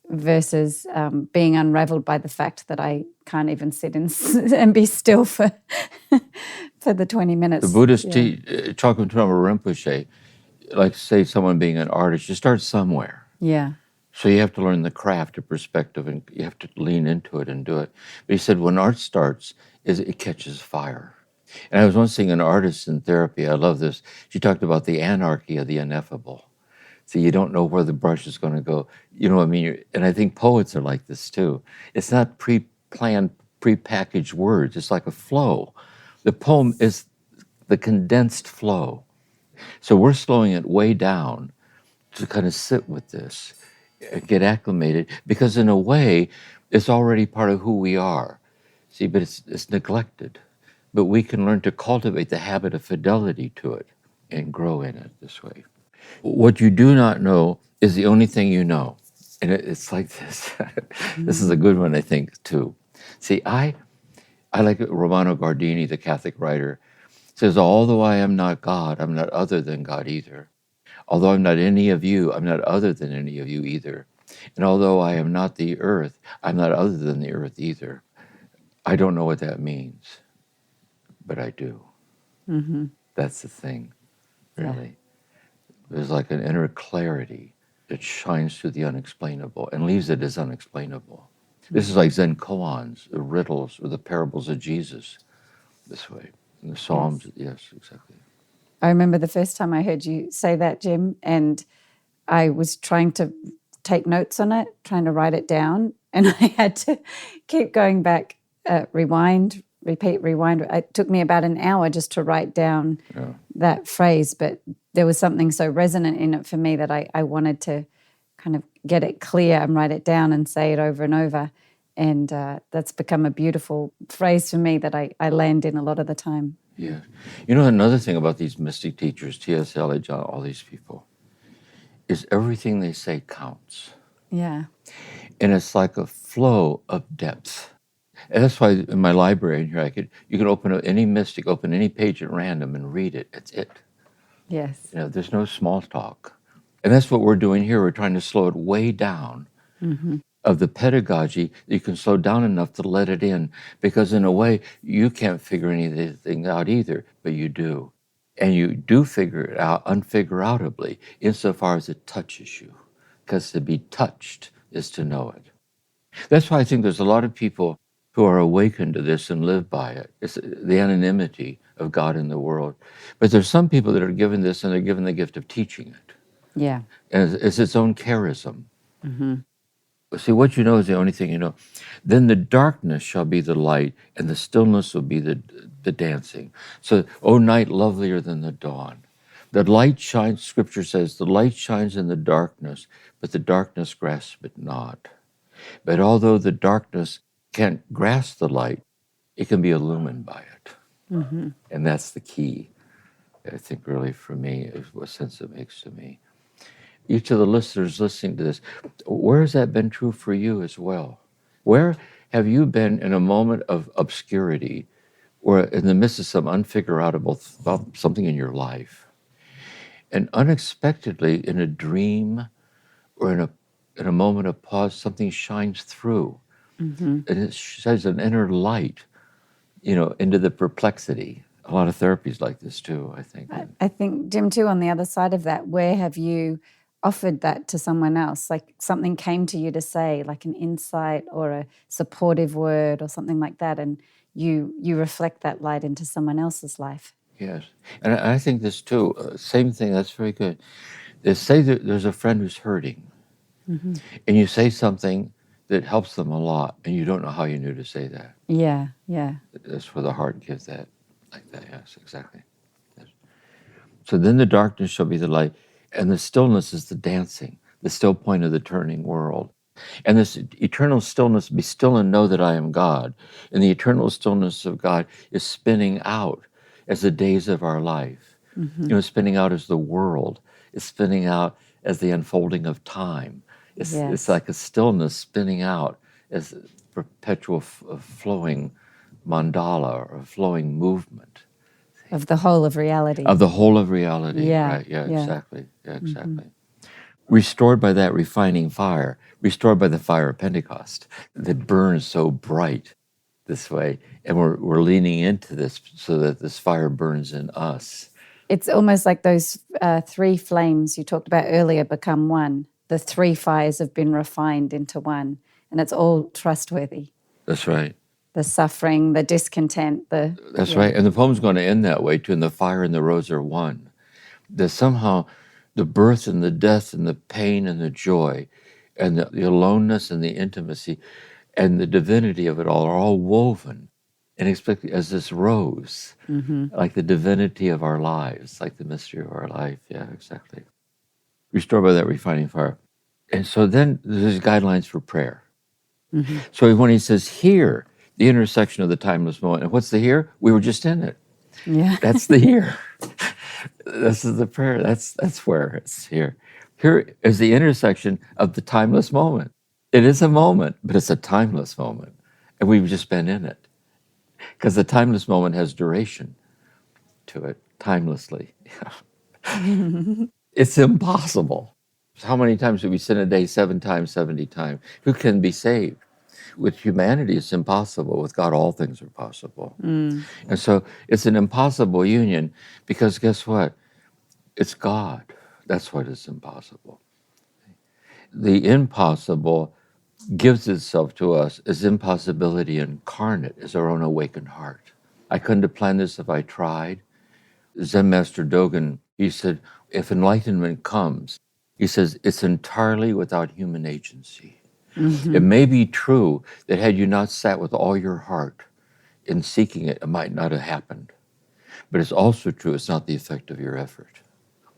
versus being unraveled by the fact that I can't even sit and be still for the 20 minutes. The Buddhist Chogyam Trungpa Rinpoche, like say someone being an artist, you start somewhere. Yeah. So you have to learn the craft of perspective and you have to lean into it and do it. But he said when art starts, it catches fire. And I was once seeing an artist in therapy, I love this. She talked about the anarchy of the ineffable. So you don't know where the brush is going to go. You know what I mean? And I think poets are like this too. It's not pre-planned, pre-packaged words. It's like a flow. The poem is the condensed flow. So we're slowing it way down to kind of sit with this, get acclimated, because in a way, it's already part of who we are. See, but it's neglected. But we can learn to cultivate the habit of fidelity to it and grow in it this way. What you do not know is the only thing you know. And it's like this. This is a good one, I think, too. See, I like Romano Guardini, the Catholic writer, says, although I am not God, I'm not other than God either. Although I'm not any of you, I'm not other than any of you either. And although I am not the earth, I'm not other than the earth either. I don't know what that means, but I do. Mm-hmm. That's the thing, really. There's like an inner clarity that shines through the unexplainable and leaves it as unexplainable. This is like Zen koans, the riddles, or the parables of Jesus, this way. In the Psalms, yes, exactly. I remember the first time I heard you say that, Jim, and I was trying to take notes on it, trying to write it down, and I had to keep going back, rewind, repeat, rewind. It took me about an hour just to write down that phrase, but there was something so resonant in it for me that I wanted to kind of get it clear and write it down and say it over and over. And that's become a beautiful phrase for me that I land in a lot of the time. Yeah. You know, another thing about these mystic teachers, T.S. Eliot, all these people, is everything they say counts. Yeah. And it's like a flow of depth. And that's why in my library in here, you can open any mystic, open any page at random and read it. It's it. Yes. You know, there's no small talk. And that's what we're doing here. We're trying to slow it way down of the pedagogy. You can slow down enough to let it in, because in a way, you can't figure anything out either, but you do. And you do figure it out unfigureoutably insofar as it touches you, because to be touched is to know it. That's why I think there's a lot of people who are awakened to this and live by it. It's the anonymity of God in the world. But there's some people that are given this and they're given the gift of teaching it. Yeah. And it's its own charism. See, what you know is the only thing you know. Then the darkness shall be the light, and the stillness will be the dancing. So, O night lovelier than the dawn. The light shines, Scripture says, the light shines in the darkness, but the darkness grasps it not. But although the darkness can't grasp the light, it can be illumined by it. And that's the key, I think, really, for me, is what sense it makes to me. Each of the listeners listening to this, where has that been true for you as well? Where have you been in a moment of obscurity or in the midst of some unfigureoutable something in your life? And unexpectedly, in a dream or in a moment of pause, something shines through. And it shines an inner light, into the perplexity. A lot of therapies like this too, I think. I think, Jim, too, on the other side of that, where have you offered that to someone else? Like something came to you to say, like an insight or a supportive word or something like that, and you reflect that light into someone else's life. Yes. And I think this too, same thing, that's very good. Is say that there's a friend who's hurting, and you say something that helps them a lot, and you don't know how you knew to say that. Yeah. That's where the heart gives that, like that, yes, exactly. Yes. So then the darkness shall be the light, and the stillness is the dancing, the still point of the turning world. And this eternal stillness, be still and know that I am God. And the eternal stillness of God is spinning out as the days of our life. Spinning out as the world. It's spinning out as the unfolding of time. It's like a stillness spinning out as a perpetual flowing mandala or flowing movement. Of the whole of reality. Of the whole of reality, Yeah, right? Yeah, yeah. exactly. Yeah, exactly. Restored by that refining fire, restored by the fire of Pentecost that burns so bright this way. And we're leaning into this so that this fire burns in us. It's almost like those three flames you talked about earlier become one. The three fires have been refined into one, and it's all trustworthy. That's right. The suffering, the discontent, That's right. And the poem's going to end that way too, and the fire and the rose are one. That somehow the birth and the death and the pain and the joy and the aloneness and the intimacy and the divinity of it all are all woven inexplicably as this rose, like the divinity of our lives, like the mystery of our life. Yeah, exactly. Restored by that refining fire. And so then there's guidelines for prayer. So when he says here, the intersection of the timeless moment, and what's the here? We were just in it. Yeah. That's the here. This is the prayer. That's where it's here. Here is the intersection of the timeless moment. It is a moment, but it's a timeless moment. And we've just been in it. Because the timeless moment has duration to it, timelessly. It's impossible. How many times do we sin a day? 7 times, 70 times. Who can be saved? With humanity, it's impossible. With God, all things are possible. And so it's an impossible union because guess what? It's God. That's what is impossible. The impossible gives itself to us as impossibility incarnate, as our own awakened heart. I couldn't have planned this if I tried. Zen Master Dogen, he said, if enlightenment comes, he says, it's entirely without human agency. It may be true that had you not sat with all your heart in seeking it, it might not have happened. But it's also true it's not the effect of your effort.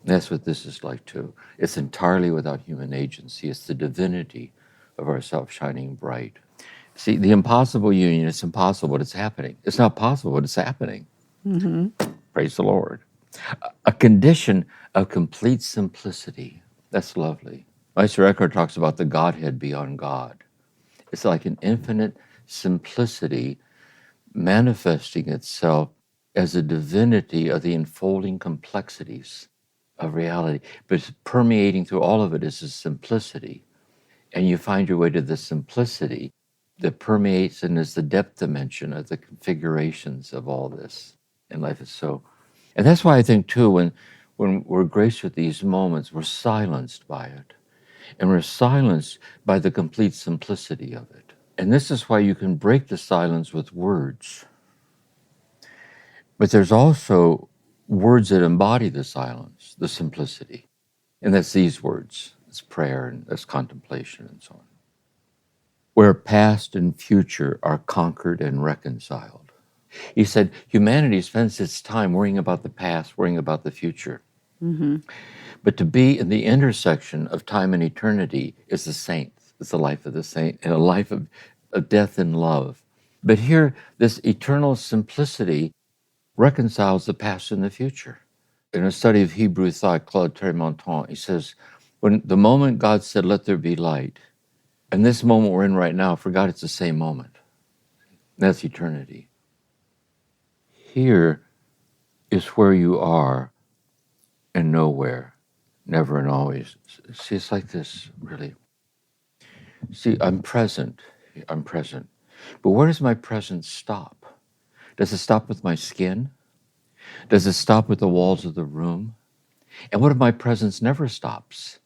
And that's what this is like too. It's entirely without human agency. It's the divinity of ourself shining bright. See, the impossible union, it's impossible, but it's happening. It's not possible, but it's happening. Praise the Lord. A condition of complete simplicity. That's lovely. Meister Eckhart talks about the Godhead beyond God. It's like an infinite simplicity manifesting itself as a divinity of the enfolding complexities of reality. But permeating through all of it is a simplicity. And you find your way to the simplicity that permeates and is the depth dimension of the configurations of all this. And life is so. And that's why I think too, when we're graced with these moments, we're silenced by it. And we're silenced by the complete simplicity of it. And this is why you can break the silence with words. But there's also words that embody the silence, the simplicity. And that's these words. It's prayer and that's contemplation and so on. Where past and future are conquered and reconciled. He said, humanity spends its time worrying about the past, worrying about the future. But to be in the intersection of time and eternity is the saint. It's the life of the saint and a life of of death and love. But here, this eternal simplicity reconciles the past and the future. In a study of Hebrew thought, Claude Tremonton, he says, when the moment God said, let there be light, and this moment we're in right now, for God, it's the same moment. That's eternity. Here is where you are and nowhere, never and always. See, it's like this, really. See, I'm present. But where does my presence stop? Does it stop with my skin? Does it stop with the walls of the room? And what if my presence never stops?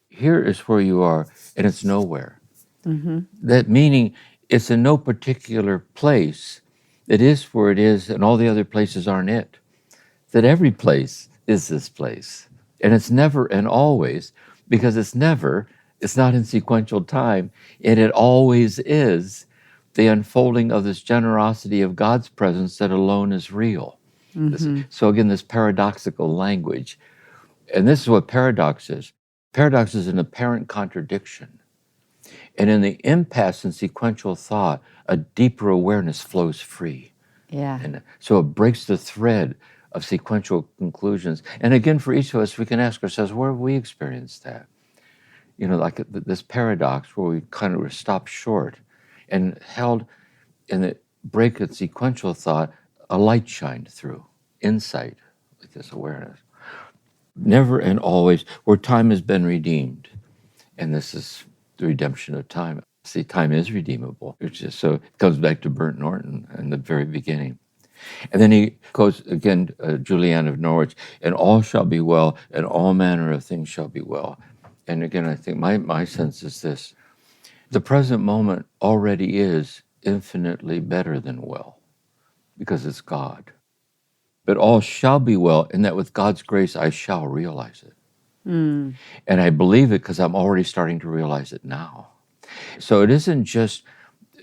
Here is where you are, and it's nowhere. That meaning it's in no particular place. It is where it is, and all the other places aren't it. That every place is this place. And it's never and always, because it's not in sequential time, and it always is the unfolding of this generosity of God's presence that alone is real. So again, this paradoxical language. And this is what paradox is. Paradox is an apparent contradiction. And in the impasse in sequential thought, a deeper awareness flows free. Yeah. And so it breaks the thread of sequential conclusions. And again, for each of us, we can ask ourselves, where have we experienced that? You know, like this paradox where we kind of were stopped short and held in the break of sequential thought, a light shined through, insight, like this awareness. Never and always, where time has been redeemed. And this is the redemption of time. See, time is redeemable. It's just, so it comes back to Burnt Norton in the very beginning. And then he goes again, Julian of Norwich, and all shall be well, and all manner of things shall be well. And again, I think my sense is this. The present moment already is infinitely better than well, because it's God. But all shall be well, and that with God's grace, I shall realize it. And I believe it because I'm already starting to realize it now. So it isn't just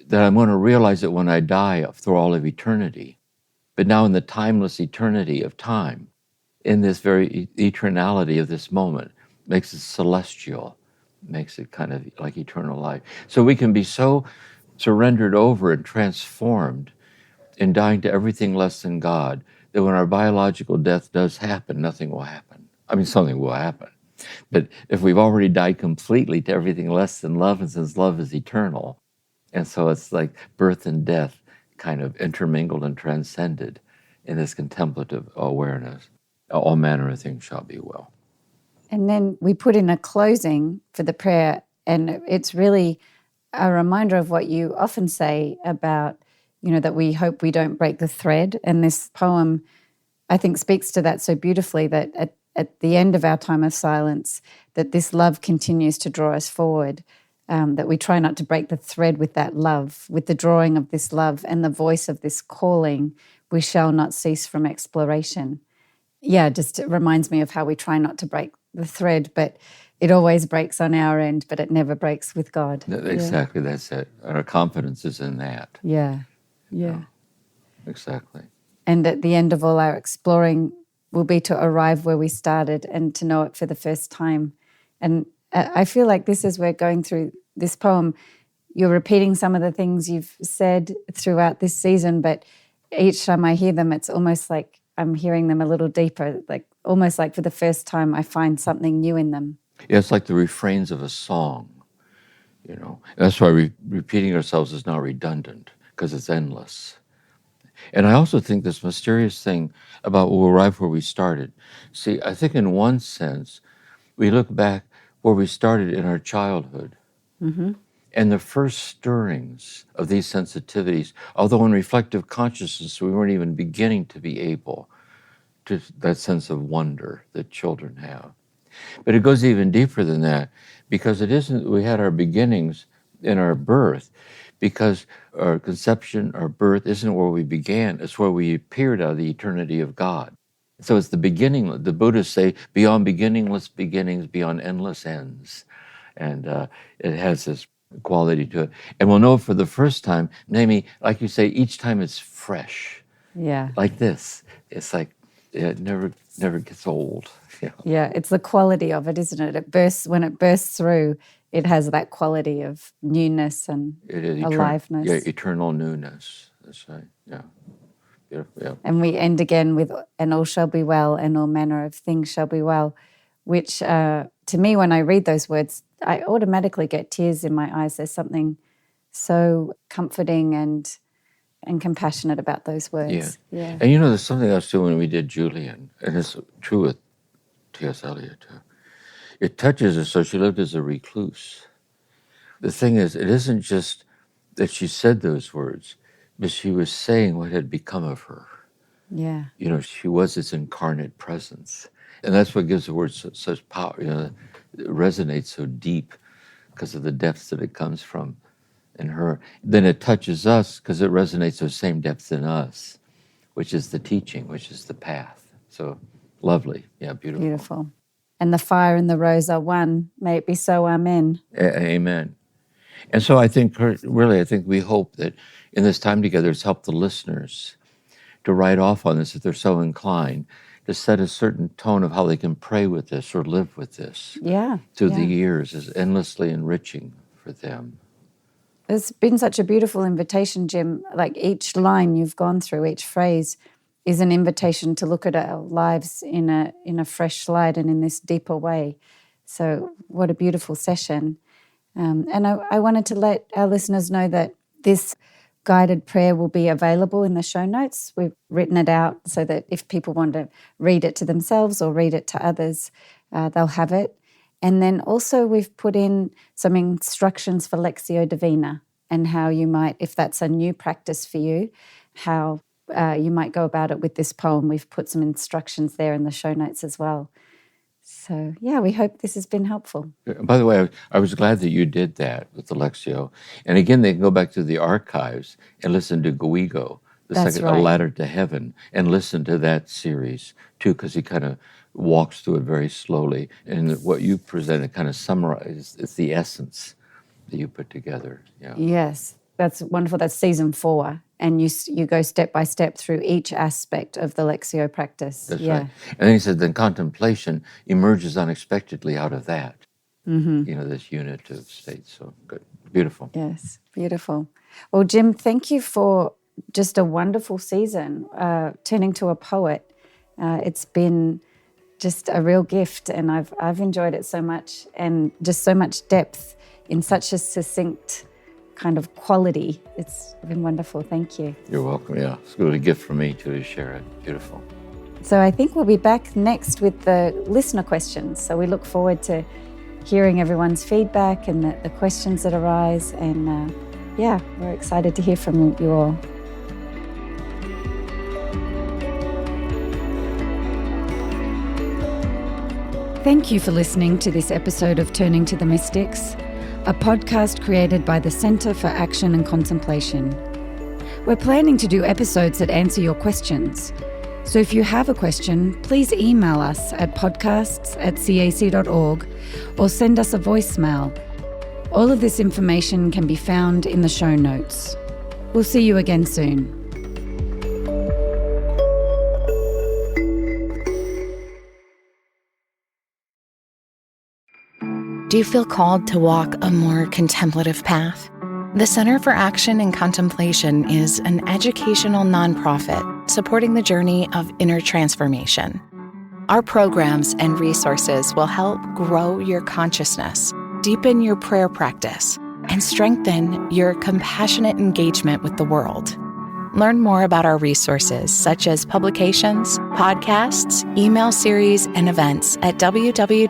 that I'm going to realize it when I die through all of eternity, but now in the timeless eternity of time, in this very eternality of this moment, makes it celestial, makes it kind of like eternal life. So we can be so surrendered over and transformed in dying to everything less than God, that when our biological death does happen, nothing will happen. I mean, something will happen. But if we've already died completely to everything less than love, and since love is eternal, and so it's like birth and death kind of intermingled and transcended in this contemplative awareness, all manner of things shall be well. And then we put in a closing for the prayer, and it's really a reminder of what you often say about, you know, that we hope we don't break the thread. And this poem, I think, speaks to that so beautifully, that at the end of our time of silence, that this love continues to draw us forward, that we try not to break the thread with that love, with the drawing of this love and the voice of this calling, we shall not cease from exploration. Yeah, just it reminds me of how we try not to break the thread, but it always breaks on our end, but it never breaks with God. Exactly, that's it. Our confidence is in that. Yeah. Exactly. And at the end of all our exploring will be to arrive where we started and to know it for the first time. And I feel like this, as we're going through this poem, you're repeating some of the things you've said throughout this season, but each time I hear them, it's almost like I'm hearing them a little deeper, like almost like for the first time I find something new in them. Yeah, it's like the refrains of a song, you know. And that's why repeating ourselves is not redundant, because it's endless. And I also think this mysterious thing about we'll arrive where we started. See, I think in one sense, we look back where we started in our childhood. And the first stirrings of these sensitivities, although in reflective consciousness, we weren't even beginning to be able to that sense of wonder that children have. But it goes even deeper than that, because it isn't, we had our beginnings in our birth, because our conception, our birth isn't where we began, it's where we appeared out of the eternity of God. So it's the beginning, the Buddhists say, beyond beginningless beginnings, beyond endless ends. And it has this quality to it. And we'll know for the first time, namely, like you say, each time it's fresh. Yeah. Like this. It's like, it never gets old. Yeah, it's the quality of it, isn't it? It bursts, when it bursts through, it has that quality of newness and It is aliveness. Eternal newness. That's right. Yeah. Beautiful. Yeah. And we end again with, and all shall be well, and all manner of things shall be well, which to me, when I read those words, I automatically get tears in my eyes. There's something so comforting and compassionate about those words. Yeah. And there's something else too when we did Julian, and it's true with T.S. Eliot too. It touches her, so she lived as a recluse. The thing is, it isn't just that she said those words, but she was saying what had become of her. Yeah. She was its incarnate presence. And that's what gives the word such power. It resonates so deep because of the depths that it comes from in her. Then it touches us because it resonates those same depths in us, which is the teaching, which is the path. So lovely. Yeah, beautiful. Beautiful. And the fire and the rose are one. May it be so, amen. Amen. And so I think we hope that in this time together, it's helped the listeners to write off on this if they're so inclined, to set a certain tone of how they can pray with this or live with this. Through the years is endlessly enriching for them. It's been such a beautiful invitation, Jim. Like each line you've gone through, each phrase is an invitation to look at our lives in a fresh light and in this deeper way. So what a beautiful session. And I wanted to let our listeners know that this guided prayer will be available in the show notes. We've written it out so that if people want to read it to themselves or read it to others, they'll have it. And then also we've put in some instructions for Lectio Divina and how you might, if that's a new practice for you, how you might go about it with this poem. We've put some instructions there in the show notes as well. So, we hope this has been helpful. By the way, I was glad that you did that with the Lectio. And again, they can go back to the archives and listen to Guigo, A Ladder to Heaven, and listen to that series, too, because he kind of walks through it very slowly. And what you presented kind of summarizes, it's the essence that you put together. Yeah. Yes, that's wonderful. That's season 4. And you go step by step through each aspect of the Lectio practice. That's right. And then he said, then contemplation emerges unexpectedly out of that. Mm-hmm. This unitive state. So good. Beautiful. Yes, beautiful. Well, Jim, thank you for just a wonderful season, turning to a poet. It's been just a real gift, and I've enjoyed it so much, and just so much depth in such a succinct kind of quality. It's been wonderful. Thank you. You're welcome. Yeah, it's really a gift for me to share it. Beautiful. So I think we'll be back next with the listener questions. So we look forward to hearing everyone's feedback and the questions that arise. And we're excited to hear from you all. Thank you for listening to this episode of Turning to the Mystics, a podcast created by the Center for Action and Contemplation. We're planning to do episodes that answer your questions. So if you have a question, please email us at podcasts@cac.org or send us a voicemail. All of this information can be found in the show notes. We'll see you again soon. Do you feel called to walk a more contemplative path? The Center for Action and Contemplation is an educational nonprofit supporting the journey of inner transformation. Our programs and resources will help grow your consciousness, deepen your prayer practice, and strengthen your compassionate engagement with the world. Learn more about our resources, such as publications, podcasts, email series, and events at www.cac.org.